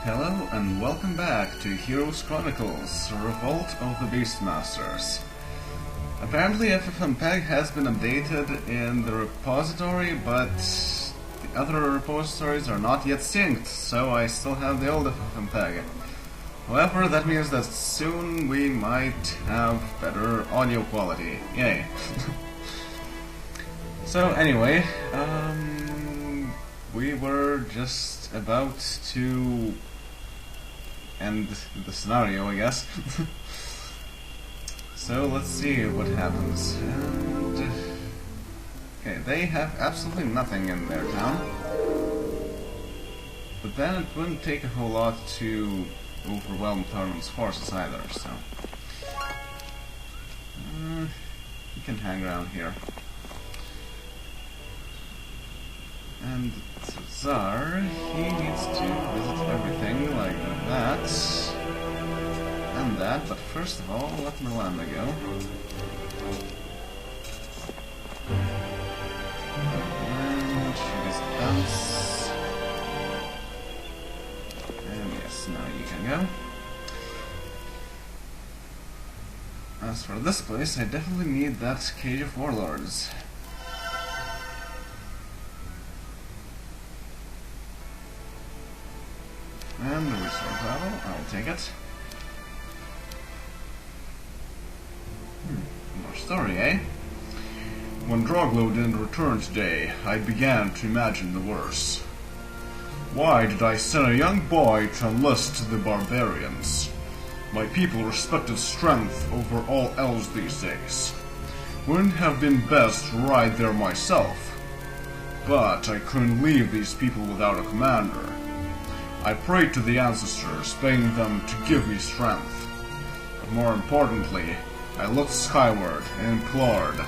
Hello and welcome back to Heroes Chronicles Revolt of the Beastmasters. Apparently FFmpeg has been updated in the repository, but the other repositories are not yet synced, so I still have the old FFmpeg. However, that means that soon we might have better audio quality. Yay! So anyway, we were just about to end the scenario, I guess. So let's see what happens. And okay, they have absolutely nothing in their town. But then it wouldn't take a whole lot to overwhelm Tarnum's forces either, so you can hang around here. And Tsar, he needs to visit everything like that and that, but first of all, let Mudlanders go. And she gets the bounce. And yes, now you can go. As for this place, I definitely need that Cage of Warlords. And the resource battle, I'll take it. More story, eh? When Droglo didn't return today, I began to imagine the worst. Why did I send a young boy to enlist the barbarians? My people respected strength over all else these days. Wouldn't it have been best to ride there myself? But I couldn't leave these people without a commander. I prayed to the ancestors, begging them to give me strength. But more importantly, I looked skyward and implored,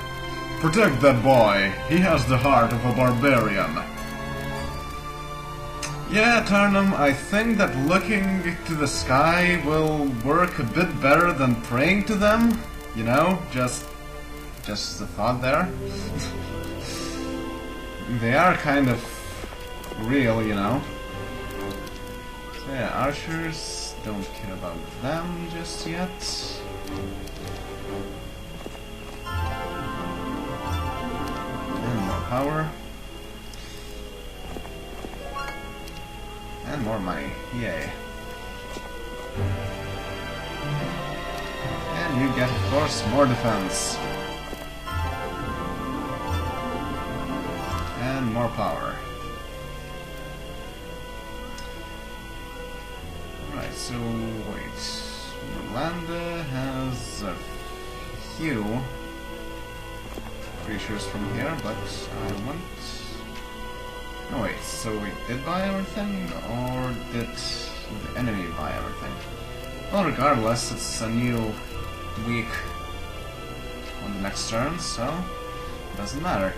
"Protect that boy, he has the heart of a barbarian." Yeah, Tarnum, I think that looking to the sky will work a bit better than praying to them. You know, just a thought there. They are kind of real, you know. Yeah, archers, don't care about them just yet. And more power. And more money, yay. And you get, of course, more defense. And more power. Right, so wait. Mudlanders has a few creatures from here, but I want... No wait, so we did buy everything, or did the enemy buy everything? Well, regardless, it's a new week on the next turn, so it doesn't matter.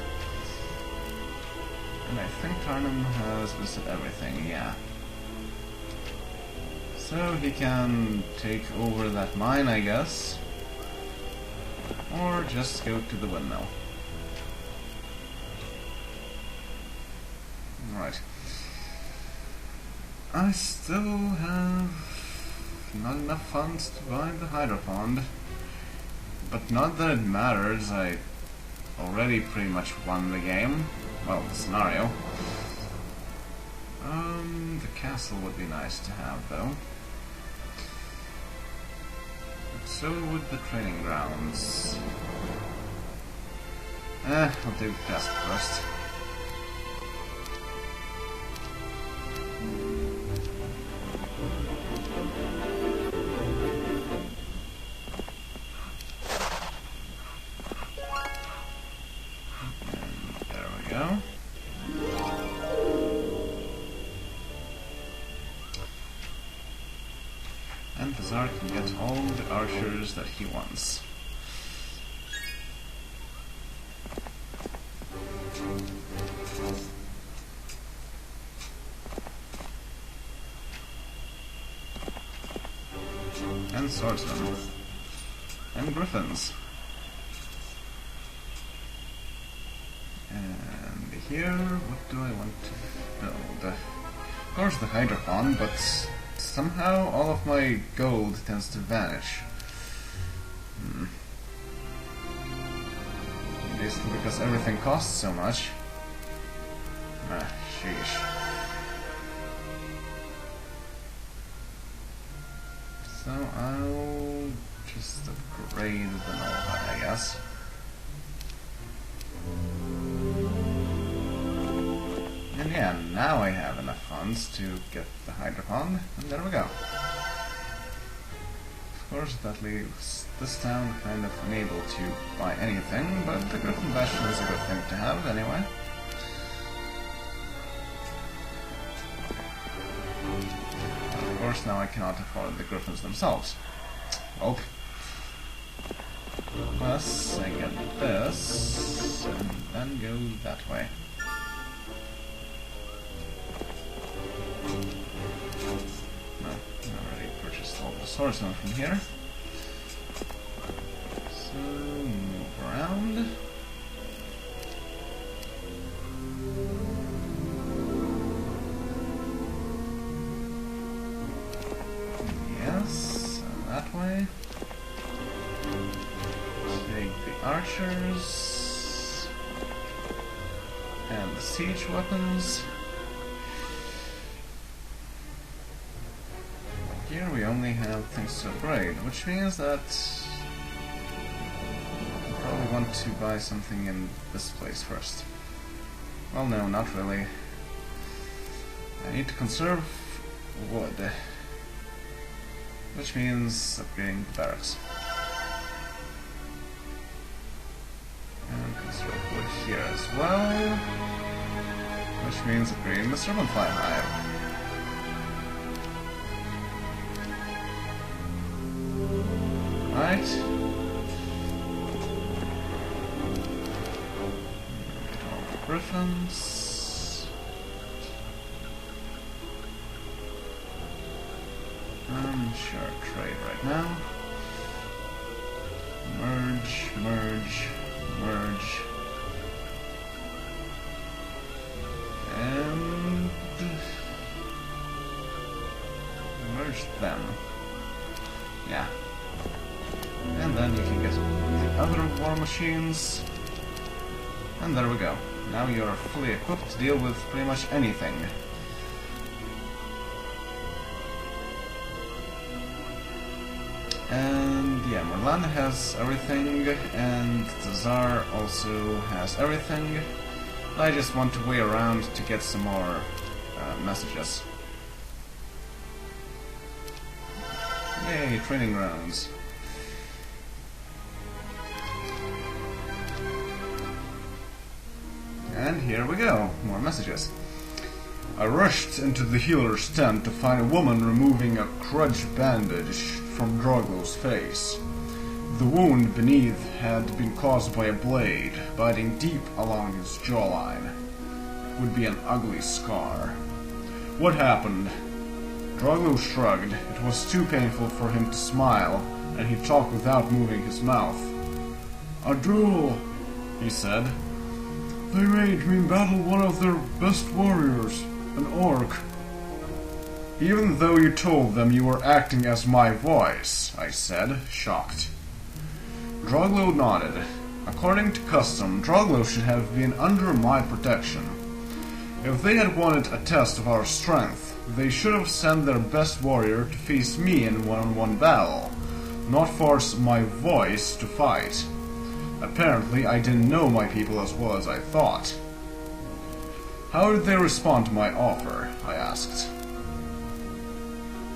And I think Tarnum has visited everything, yeah. So he can take over that mine, I guess. Or just go to the windmill. Right. I still have not enough funds to buy the hydro pond. But not that it matters, I already pretty much won the game. Well, the scenario. The castle would be nice to have, though. So would the training grounds. I'll do the test first. And there we go. And the Tsar can get all the archers that he wants. And swordsmen. And griffins. And here, what do I want to build? Of course the hydropon, but somehow all of my gold tends to vanish. Basically because everything costs so much. Sheesh. So I'll just upgrade the Nova, I guess. And yeah, now I have enough funds to get the Hydropond, and there we go. Of course, that leaves this town kind of unable to buy anything, but the Griffin Bastion is a good thing to have anyway. Of course, now I cannot afford the Griffins themselves. Well, plus I get this, and then go that way. No, I already purchased all the swordsmen from here. So, move around. Yes, and that way. Take the archers. And the siege weapons. Here we only have things to upgrade, which means that I probably want to buy something in this place first. Well, no, not really. I need to conserve wood, which means upgrading the barracks. And conserve wood here as well, which means upgrading the servant fly hive. Right. Get all the griffins. Sure, trade right now. Merge, merge, merge. And merge them. Yeah. And then you can get the other war machines. And there we go. Now you are fully equipped to deal with pretty much anything. And yeah, Mudlanders has everything, and the Tsar also has everything. I just want to wait around to get some more messages. Yay, training grounds. And here we go, more messages. I rushed into the healer's tent to find a woman removing a crutch bandage from Droglow's face. The wound beneath had been caused by a blade, biting deep along his jawline. It would be an ugly scar. What happened? Droglow shrugged. It was too painful for him to smile, and he talked without moving his mouth. A duel, he said. They made me battle one of their best warriors, an orc. Even though you told them you were acting as my voice, I said, shocked. Droglow nodded. According to custom, Droglow should have been under my protection. If they had wanted a test of our strength, they should have sent their best warrior to face me in one-on-one battle, not force my voice to fight. Apparently, I didn't know my people as well as I thought. How did they respond to my offer? I asked.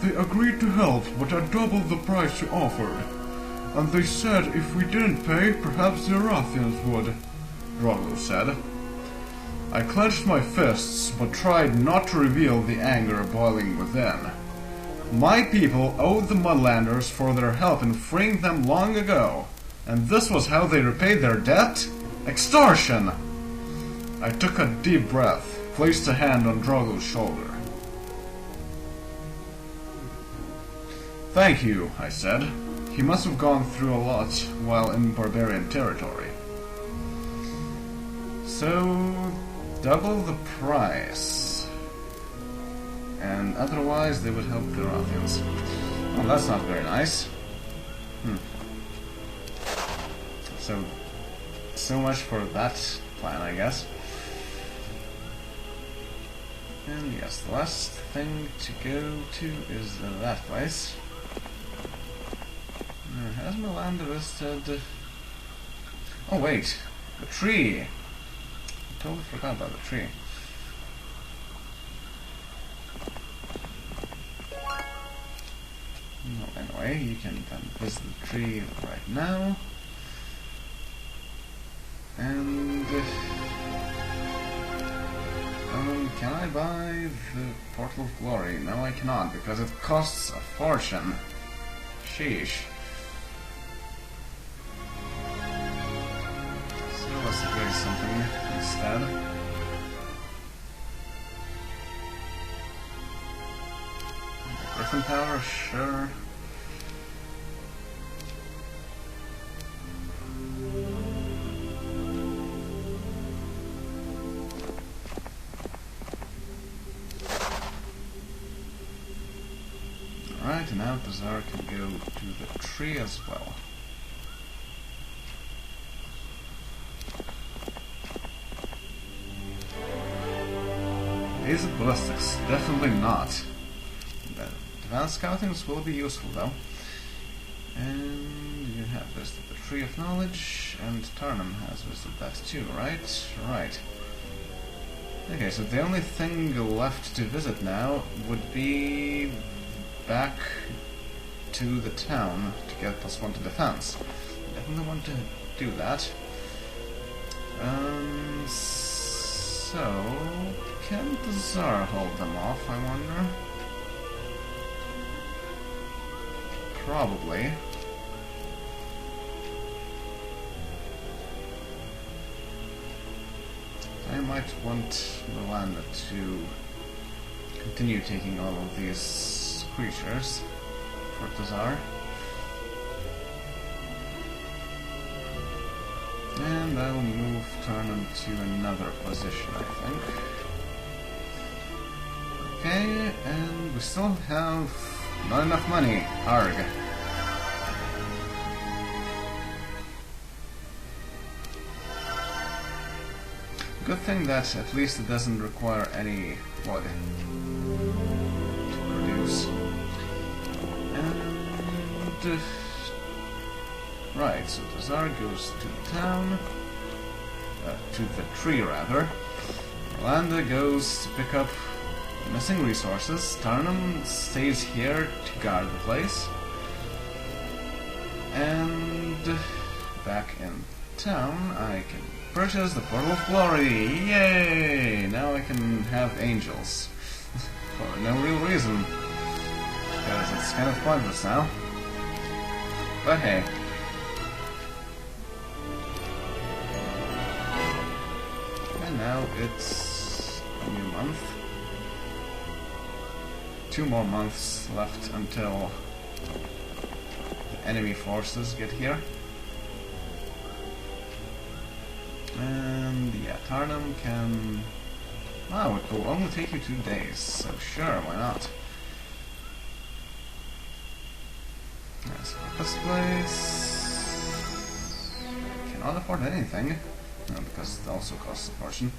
They agreed to help, but at double the price we offered. And they said if we didn't pay, perhaps the Arathians would, Droglow said. I clenched my fists, but tried not to reveal the anger boiling within. My people owed the Mudlanders for their help in freeing them long ago. And this was how they repaid their debt? Extortion! I took a deep breath, placed a hand on Droglow's shoulder. Thank you, I said. He must have gone through a lot while in barbarian territory. So, double the price. and otherwise they would help the Rothians. Well, that's not very nice. So much for that plan, I guess. And yes, the last thing to go to is that place. Has Mudlander visited... Oh wait, the tree! I totally forgot about the tree. No, anyway, you can then visit the tree right now. And... can I buy the Portal of Glory? No, I cannot, because it costs a fortune. Sheesh. So let's upgrade something instead. The Griffin Tower, sure. Alright, and now Tazar can go to the tree as well. Is it ballistics? Definitely not. The advanced scoutings will be useful though. And you have visited the Tree of Knowledge, and Tarnum has visited that too, right? Right. Okay, so the only thing left to visit now would be back to the town to get +1 to defense. Definitely want to do that. So can the Tsar hold them off, I wonder? Probably. I might want Mudlander to continue taking all of these creatures for Tazar. And I'll move Tarnum to another position, I think. Okay, and we still have not enough money. Arg. Good thing that at least it doesn't require any wood to produce. And right, so Tazar goes to the town, to the tree rather. Mudlander goes to pick up missing resources. Tarnum stays here to guard the place. And back in town, I can purchase the Portal of Glory. Yay! Now I can have angels for no real reason, because it's kind of pointless now. But hey. And now it's a new month. 2 more months left until the enemy forces get here. And yeah, Tarnum can... Wow, it will only take you 2 days, so sure, why not? Let's go this place. Cannot afford anything. No, because it also costs a fortune.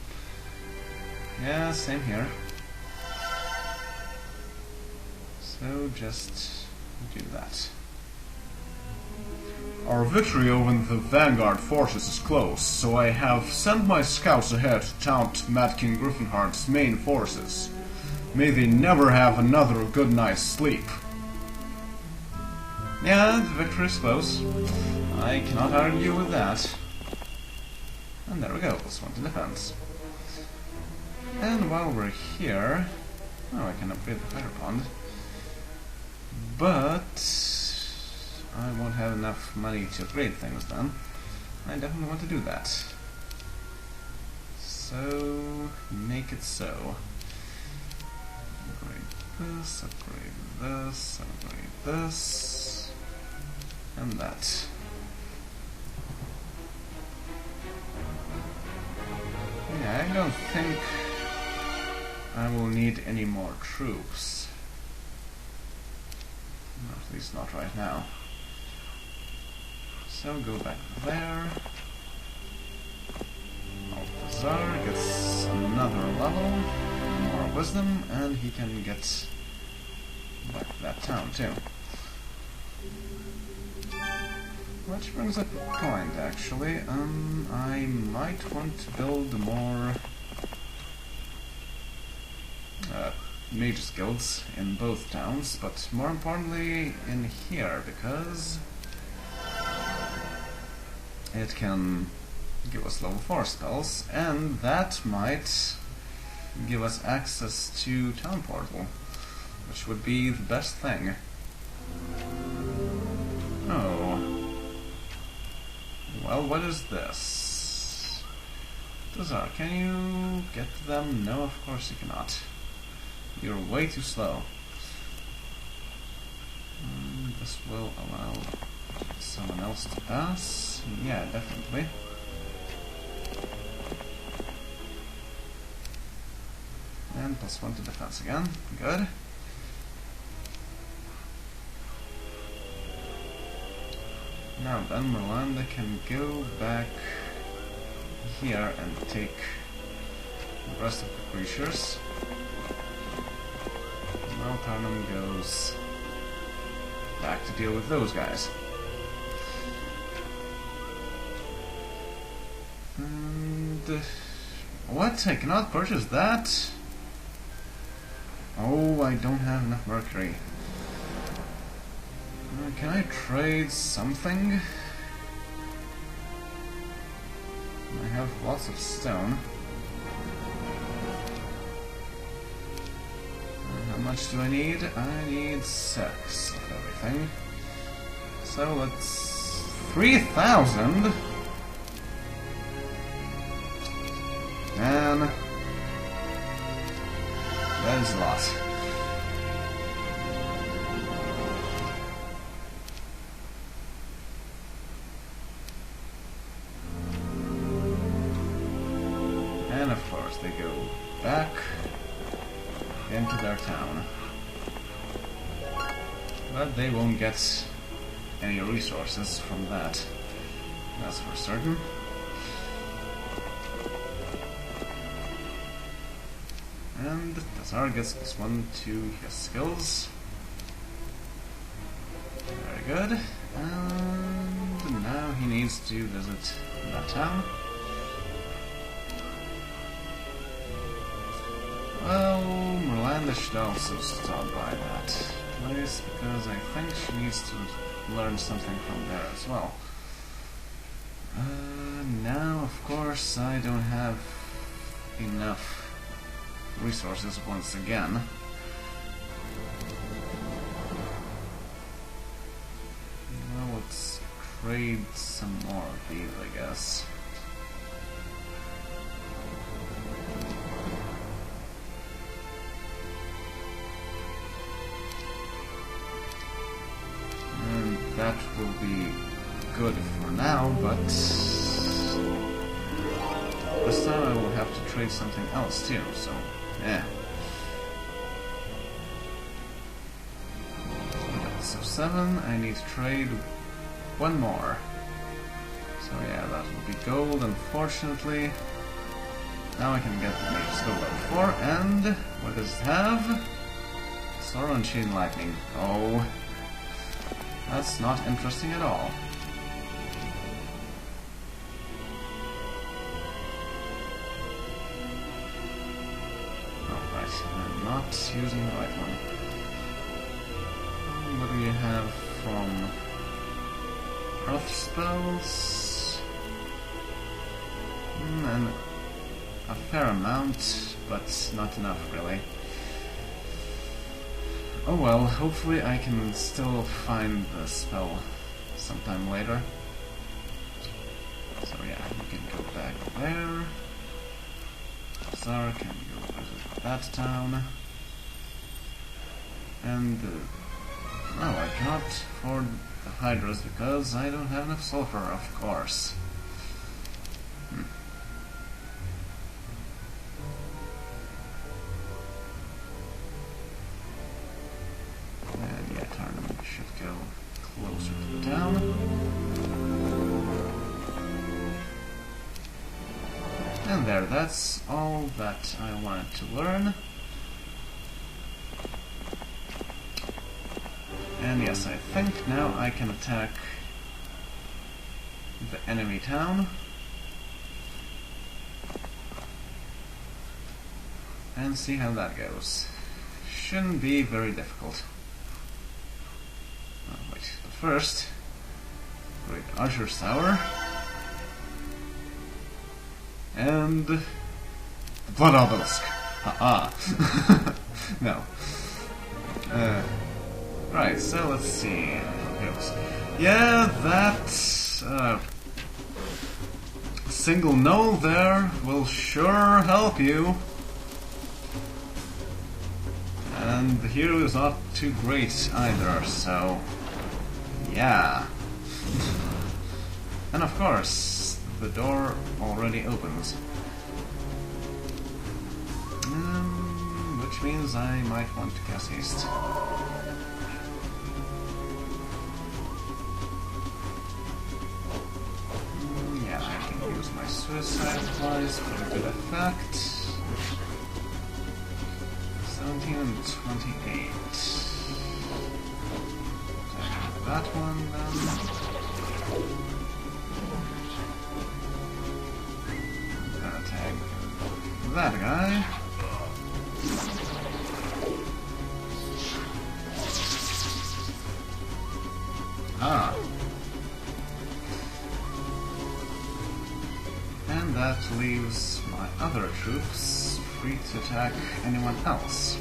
Yeah, same here. So just do that. Our victory over the vanguard forces is close, so I have sent my scouts ahead to taunt Mad King Griffinheart's main forces. May they never have another good night's sleep. Yeah, the victory is close. I cannot argue with that. And there we go, +1 to defense. And while we're here... Oh, I can upgrade the fire pond. But... I won't have enough money to upgrade things then. I definitely want to do that. So, make it so. Upgrade this, upgrade this, and that. Yeah, I don't think I will need any more troops. Or at least not right now. So go back there. Balthazar gets another level, more wisdom, and he can get back to that town too. Which brings up a point, actually. I might want to build more mages guilds in both towns, but more importantly in here, because it can give us level 4 spells, and that might give us access to Town Portal, which would be the best thing. Oh. Well, what is this? Dazar, can you get to them? No, of course you cannot. You're way too slow. This will allow someone else to pass. Yeah, definitely. And +1 to defense again. Good. Now then, Miranda can go back here and take the rest of the creatures. Now Tarnum goes back to deal with those guys. And what? I cannot purchase that? Oh, I don't have enough mercury. Can I trade something? I have lots of stone. How much do I need? I need 6 of everything. So let's... 3,000? Man, that is a lot. And of course they go back into their town. But they won't get any resources from that. That's for certain. And Tazar gets +1 to his skills. Very good. And now he needs to visit that town. Well, Miranda should also stop by that place, because I think she needs to learn something from there as well. Now, of course, I don't have enough resources once again. Well, let's trade some more of these, I guess. And that will be good for now, but this time I will have to trade something else too, so yeah. So 7, I need to trade 1 more. So yeah, that will be gold, unfortunately. Now I can get the mages to level 4, and what does it have? Sword and Chain Lightning. Oh, that's not interesting at all. I'm not using the right one. What do you have from earth spells? And a fair amount, but not enough really. Oh well, hopefully I can still find the spell sometime later. So yeah, you can go back there. Zara can go visit that town. And no, I cannot afford the Hydras because I don't have enough sulfur, of course. down. And there, that's all that I wanted to learn. And yes, I think now I can attack the enemy town. And see how that goes. Shouldn't be very difficult. Oh, wait, but first, Great Archer's Tower. And the Blood Obelisk. Haha. No. Right, so let's see how it goes. Yeah, that single null there will sure help you. And the hero is not too great either, so yeah. And of course, the door already opens. Which means I might want to cast haste. Yeah, I can use my suicide flies for a good effect. 17 and 28. Attack that one then. Gonna attack that guy. Ah. And that leaves my other troops free to attack anyone else.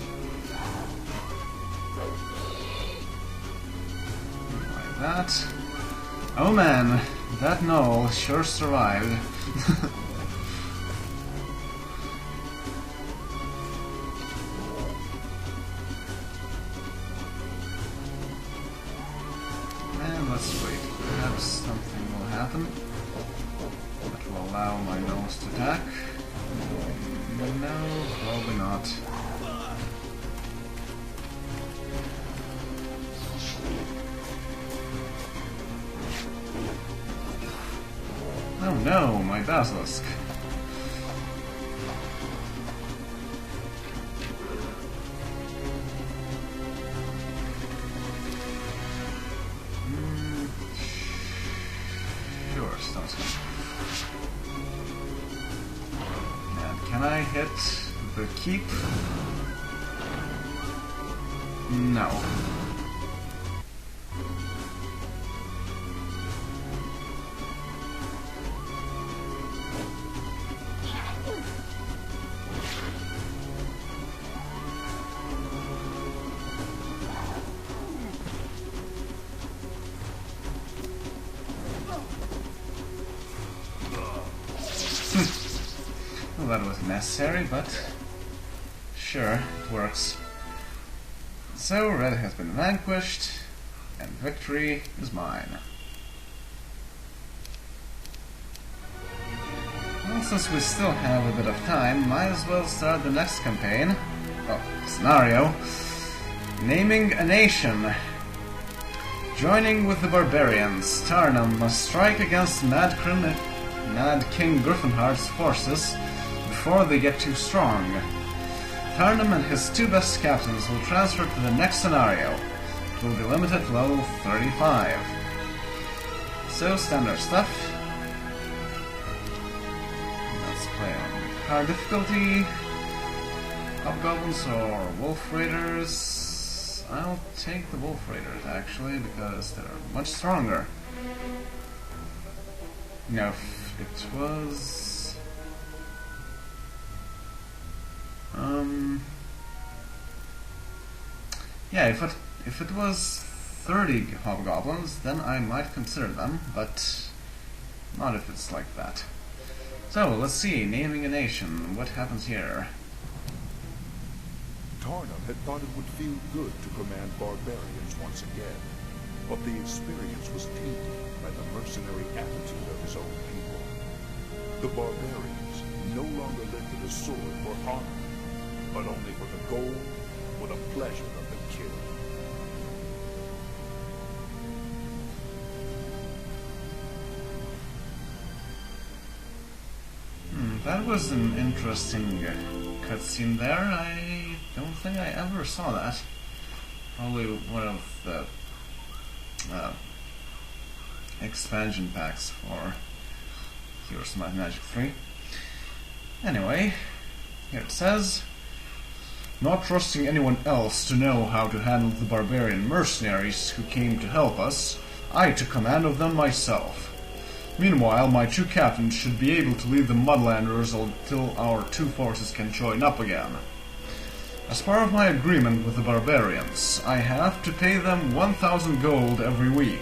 Like that. Oh man, that gnoll sure survived. And let's wait, perhaps something will happen that will allow my gnolls to attack. No, probably not. Oh no, my basilisk. Sure, sounds good. Can I hit the keep? No. Well, that was necessary, but sure, it works. So, red has been vanquished, and victory is mine. Well, since we still have a bit of time, might as well start the next campaign. Oh, scenario. Naming a nation. Joining with the barbarians, Tarnum must strike against Mad King Griffinheart's forces before they get too strong. Tarnum and his two best captains will transfer to the next scenario. It will be limited to level 35. So, standard stuff. Let's play on hard difficulty. Hobgoblins or Wolf Raiders? I'll take the Wolf Raiders, actually, because they're much stronger. No, it was... yeah, if it was 30 hobgoblins, then I might consider them, but not if it's like that. So, let's see, naming a nation, what happens here? Tarnum had thought it would feel good to command barbarians once again, but the experience was tainted by the mercenary attitude of his own people. The barbarians no longer lifted a sword for honor, but only for the gold or the pleasure of the kill. that was an interesting cutscene there. I don't think I ever saw that. Probably one of the expansion packs for Heroes of Might and Magic 3. Anyway, here it says, not trusting anyone else to know how to handle the barbarian mercenaries who came to help us, I took command of them myself. Meanwhile, my two captains should be able to lead the Mudlanders until our two forces can join up again. As part of my agreement with the barbarians, I have to pay them 1,000 gold every week.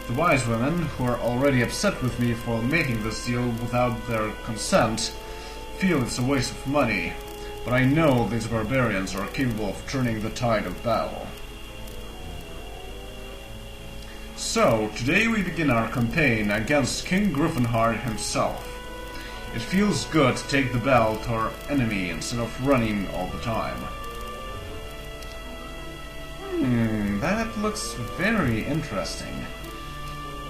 The wise women, who are already upset with me for making this deal without their consent, feel it's a waste of money, but I know these barbarians are capable of turning the tide of battle. So, today we begin our campaign against King Griffinheart himself. It feels good to take the battle to our enemy instead of running all the time. That looks very interesting.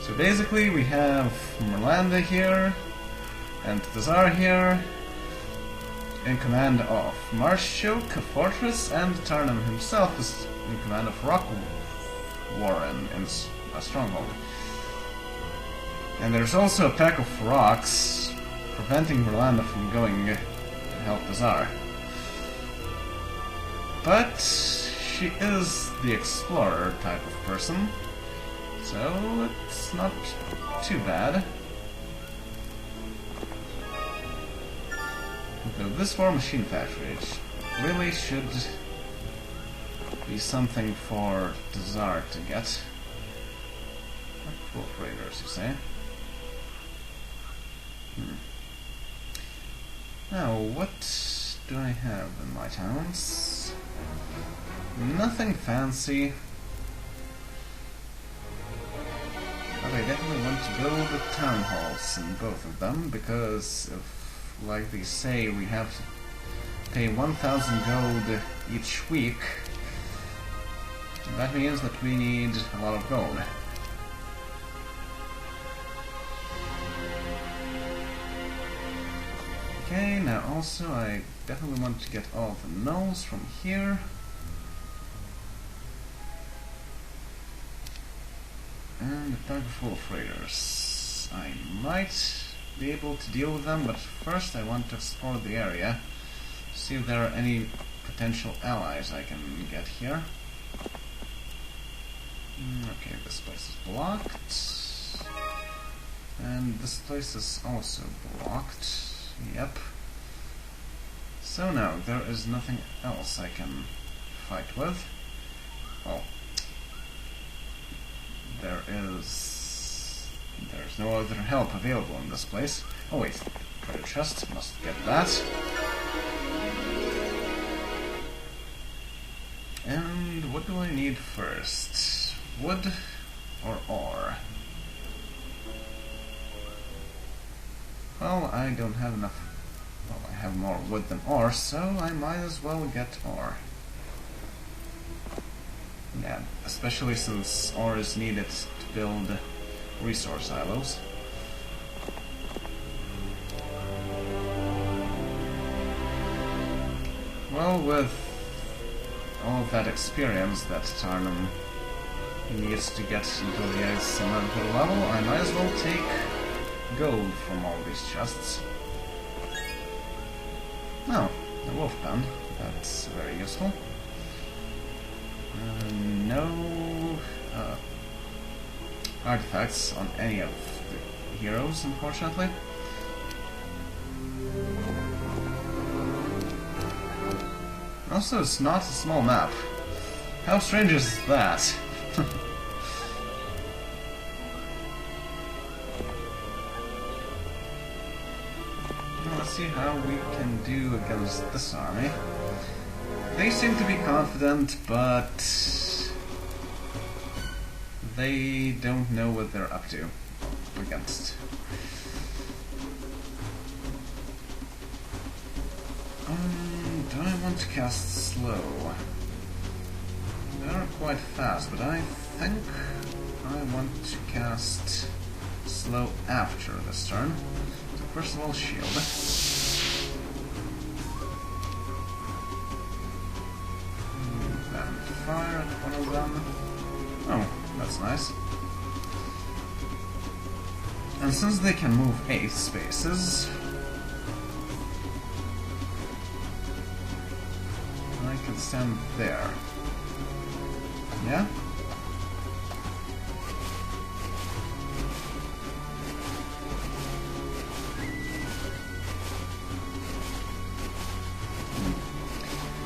So basically we have Merlanda here, and Tazar here, in command of Marshoke, a fortress, and Tarnum himself is in command of Rock Warren in a stronghold. And there's also a pack of rocks preventing Merlanda from going to help Tazar. But she is the explorer type of person, so it's not too bad. Though this War Machine Factory really should be something for Tazar to get. Wolf Raiders, you say? Now, what do I have in my towns? Nothing fancy. But I definitely want to build the town halls in both of them, because if, like they say, we have to pay 1,000 gold each week, that means that we need a lot of gold. Okay, now also I definitely want to get all the gnolls from here. And a bag full of raiders. I might be able to deal with them, but first I want to explore the area, see if there are any potential allies I can get here. Okay, this place is blocked. And this place is also blocked. Yep. So now, there is nothing else I can fight with. Well, there's no other help available in this place. Oh wait, treasure chest, must get that. And what do I need first? Wood or ore? Well, I don't have enough. Well, I have more wood than ore, so I might as well get ore. Yeah, especially since ore is needed to build resource silos. Well, with all of that experience that Tarnum needs to get into the ice inventory level, I might as well take gold from all these chests. Oh, a wolf pen. That's very useful. No artifacts on any of the heroes, unfortunately. Also, it's not a small map. How strange is that? Let's see how we can do against this army. They seem to be confident, but they don't know what they're up to against. Do I want to cast slow? They are quite fast, but I think I want to cast slow after this turn. So first of all, shield. Then fire at one of them. Oh, that's nice. And since they can move 8 spaces, I can stand there. Yeah?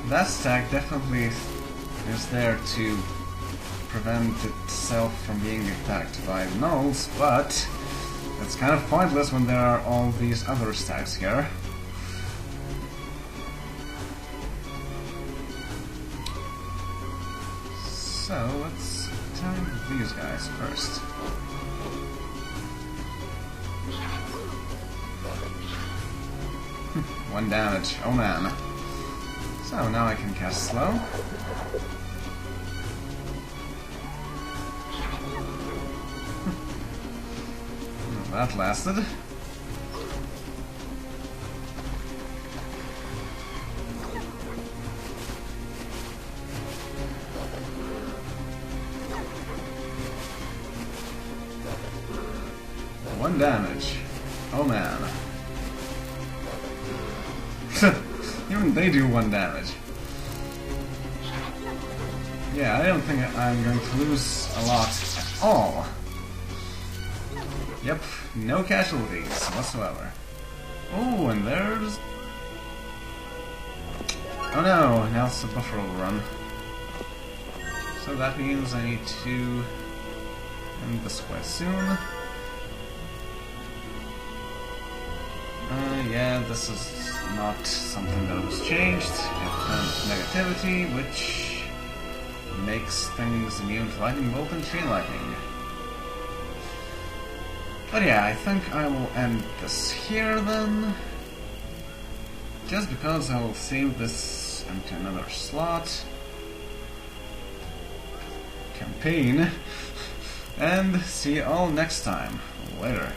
That stack definitely is there to prevent itself from being attacked by gnolls, but it's kind of pointless when there are all these other stacks here. So let's attack these guys first. One damage, oh man. So now I can cast slow. That lasted. One damage. Oh man. Even they do 1 damage. Yeah, I don't think I'm going to lose a lot at all. Yep, no casualties whatsoever. Oh, and there's... Oh no, now it's a buffer overrun. So that means I need to end this quite soon. Yeah, this is not something that was changed. It turned negativity, which makes things immune to lightning bolt and chain lightning. But yeah, I think I will end this here then. Just because I will save this into another slot. Campaign. And see you all next time. Later.